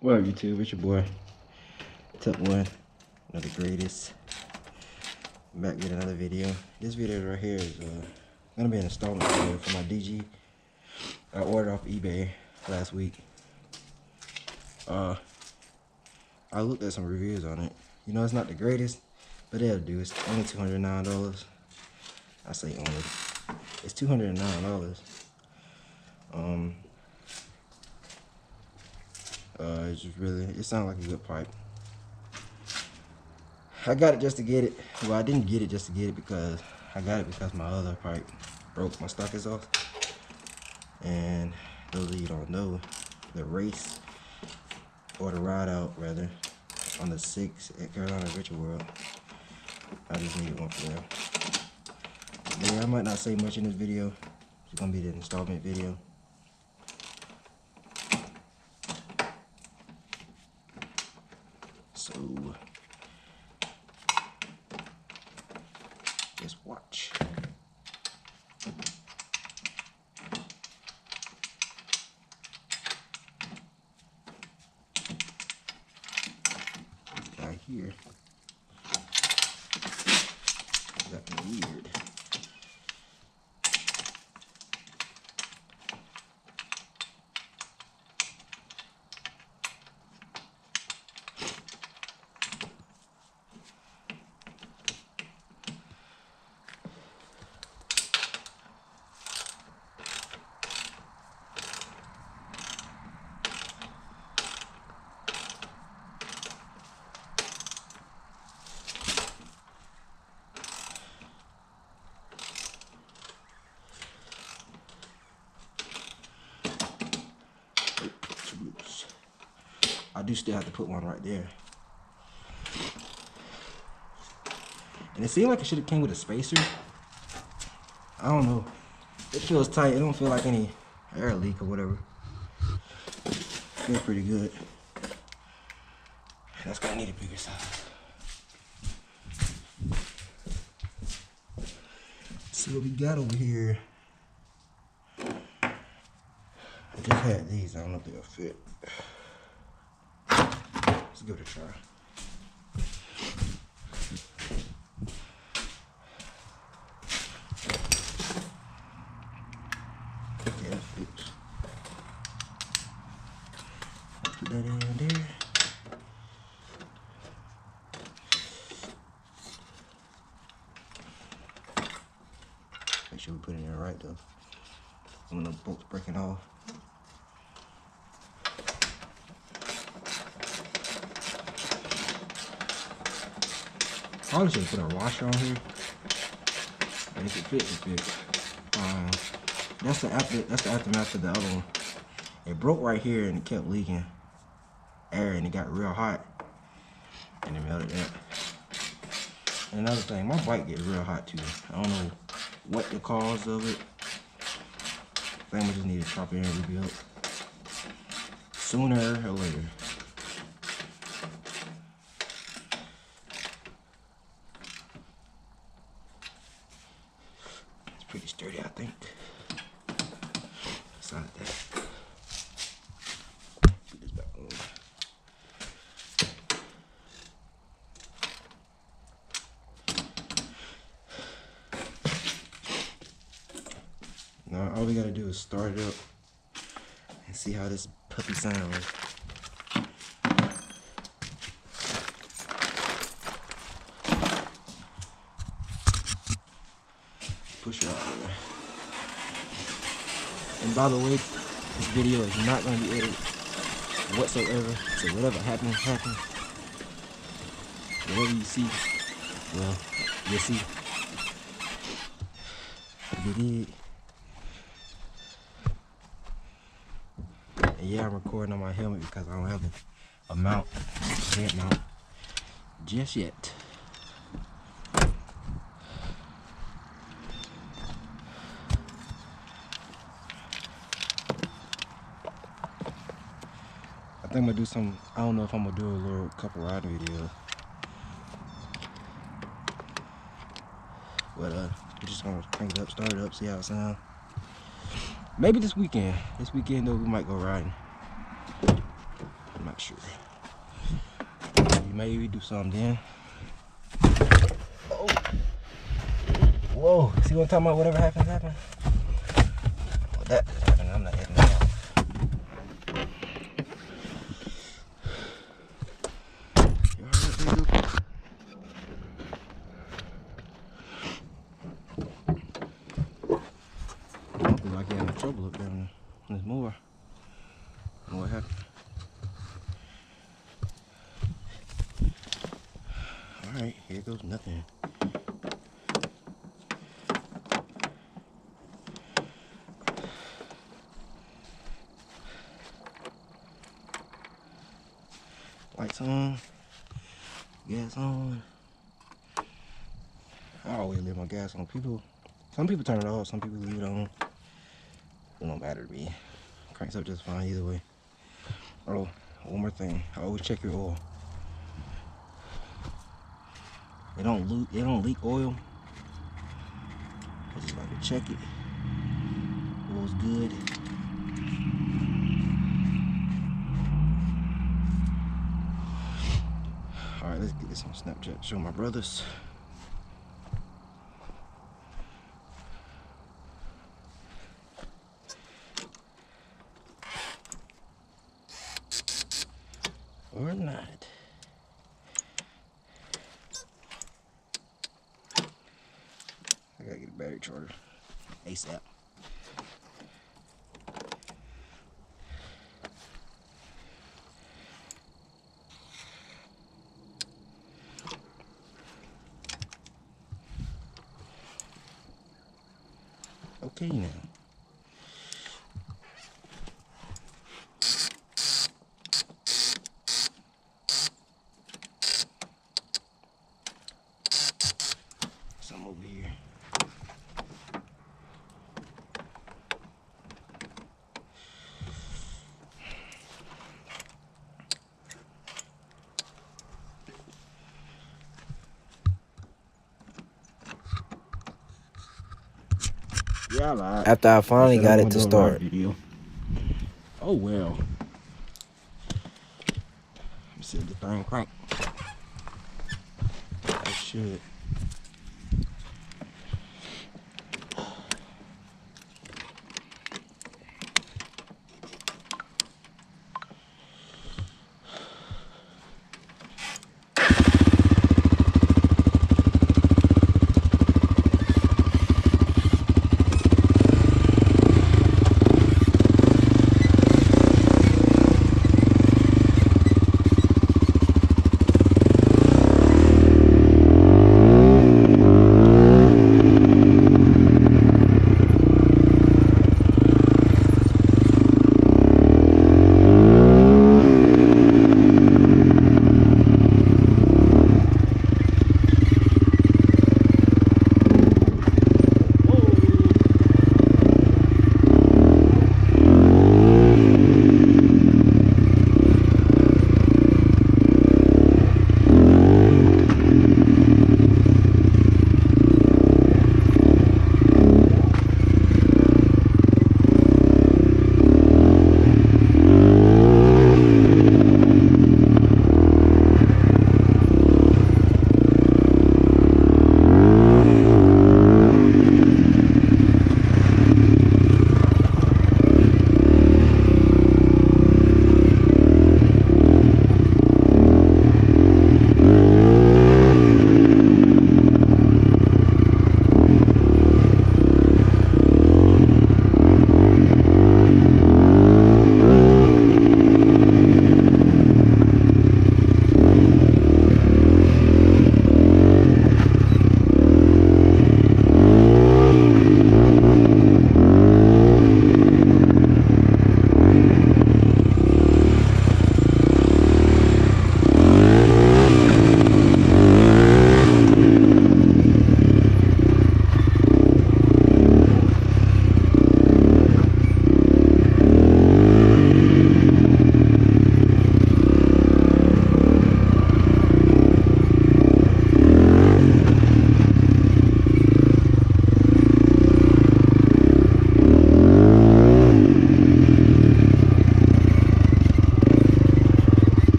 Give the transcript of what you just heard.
What up, YouTube? It's your boy, Tuck One, one of the greatest. I'm back with another video. This video right here is gonna be an installment video for my DG. I ordered off eBay last week. I looked at some reviews on it. You know, it's not the greatest, but it'll do. It's only $209. I say only. It's $209. It's just really, it sounds like a good pipe. I got it just to get it. Well, I didn't get it just to get it because I got it because my other pipe broke. My stock is off. And those of you don't know, the race, or the ride out rather, on the 6 at Carolina Adventure World, I just needed one for them. Yeah, I might not say much in this video. It's gonna be the installment video. So just watch. Right here. Got weird. I do still have to put one right there. And it seemed like it should have came with a spacer. I don't know. It feels tight. It don't feel like any air leak or whatever. Feels pretty good. That's gonna need a bigger size. Let's see what we got over here. I just had these. I don't know if they'll fit. Let's give it a try. Okay, that fits. Put that in there. Make sure we put it in right though. Some of the bolts breaking off. Probably should have put a washer on here. But if it fits, it fits. That's the aftermath of the other one. It broke right here and it kept leaking air and it got real hot and it melted that. And another thing, my bike gets real hot too. I don't know what the cause of it. I think we just need to chop it and rebuild sooner or later. It's pretty sturdy, I think. It's not that. Put this back on. Now all we gotta do is start it up and see how this puppy sounds. Push it out there. And by the way, this video is not gonna be edited whatsoever. So whatever happens, happens. Whatever you see, well, you'll see. You did. And yeah, I'm recording on my helmet because I don't have a mount, head mount, just yet. I think I'm gonna do some, I don't know if I'm gonna do a little couple riding videos. But we're just gonna crank it up, start it up, see how it sounds. Maybe this weekend. This weekend though, we might go riding. not sure. Maybe do something then. Oh. Whoa. See what I'm talking about? Whatever happens, happens. Well, that just happened. I'm not hitting that out. I don't feel like he had no trouble up there on this mower. I don't know what happened. Alright, here goes nothing. Lights on, gas on. I always leave my gas on. Some people turn it off, some people leave it on. It don't matter to me. Cranks up just fine either way. Oh, one more thing. Always check your oil. It don't leak oil. I just like to check it. Oil's good. Alright, let's get this on Snapchat. Show my brothers. Or not. I gotta get a battery charger ASAP. Okay now. Some over here. Yeah, I lied. After I finally got it to start. Oh well. Let me see if the thing crank. I should.